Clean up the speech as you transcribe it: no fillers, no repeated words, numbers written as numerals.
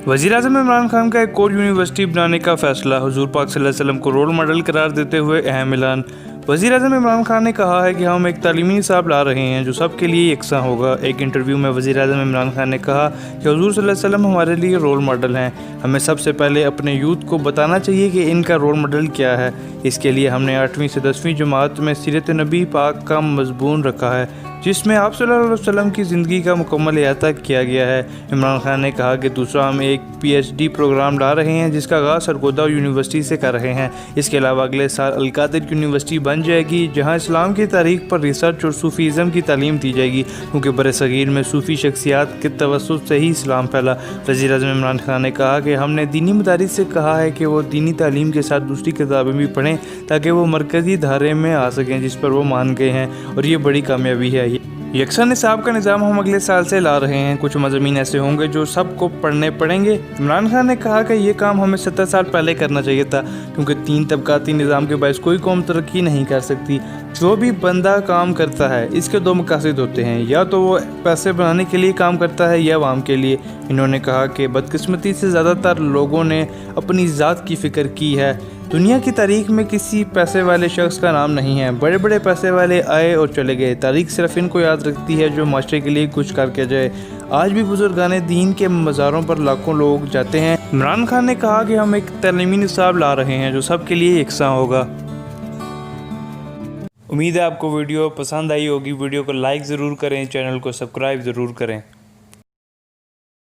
वज़ीर-ए-आज़म इमरान खान का एक और यूनिवर्सिटी बनाने का फैसला। हुजूर पाक सल्लल्लाहु अलैहि वसल्लम को रोल मॉडल करार देते हुए अहम ऐलान। वज़ीर-ए-आज़म इमरान खान ने कहा है कि हम एक तालीमी निसाब ला रहे हैं जो सबके लिए यकसां होगा। एक इंटरव्यू में वज़ीर-ए-आज़म इमरान खान ने कहा कि हुजूर सल्लल्लाहु अलैहि वसल्लम हमारे लिए रोल मॉडल हैं। हमें सबसे पहले अपने यूथ को बताना चाहिए कि इनका रोल मॉडल क्या है। इसके लिए हमने 8वीं से 10वीं जमात में सीरत नबी पाक का मज़मून रखा है, जिसमें आप सल्लल्लाहु अलैहि वसल्लम की ज़िंदगी का मुकम्मल अहाता किया गया है। इमरान खान ने कहा कि दूसरा, हम एक PhD प्रोग्राम ला रहे हैं जिसका आगाज़ सरगोदा यूनिवर्सिटी से कर रहे हैं। इसके अलावा अगले साल अल-कादिर यूनिवर्सिटी बन जाएगी जहां इस्लाम की तारीख़ पर रिसर्च और सूफ़ीज़म की तालीम दी जाएगी, क्योंकि बरसगीर में सूफ़ी शख्सियात के तवस्सुत से ही इस्लाम फैला। वज़ीर-ए-आज़म इमरान खान ने कहा कि हमने दीनी मदारिस से कहा है कि वो दीनी तालीम के साथ दूसरी किताबें भी पढ़ें ताकि वो मरकज़ी धारे में आ सकें, जिस पर वो मान गए हैं और ये बड़ी कामयाबी है। यकसा निसाब का निज़ाम हम अगले साल से ला रहे हैं। कुछ मज़ामीन ऐसे होंगे जो सबको पढ़ने पड़ेंगे। इमरान खान ने कहा कि ये काम हमें 70 साल पहले करना चाहिए था, क्योंकि 3 तबकाती निज़ाम के बायस कोई कौम तरक्की नहीं कर सकती। जो भी बंदा काम करता है इसके 2 मकासद होते हैं, या तो वो पैसे बनाने के लिए काम करता है या आवाम के लिए। इन्होंने कहा कि बदकिस्मती से ज़्यादातर लोगों ने अपनी ज़ात की फ़िक्र की है। दुनिया की तारीख में किसी पैसे वाले शख्स का नाम नहीं है। बड़े बड़े पैसे वाले आए और चले गए। तारीख सिर्फ इनको याद रखती है जो माशरे के लिए कुछ करके जाए। आज भी बुजुर्गाने दीन के मज़ारों पर लाखों लोग जाते हैं। इमरान खान ने कहा कि हम एक तालीमी निसाब ला रहे हैं जो सबके लिए यकसां होगा। उम्मीद है आपको वीडियो पसंद आई होगी। वीडियो को लाइक ज़रूर करें, चैनल को सब्सक्राइब ज़रूर करें।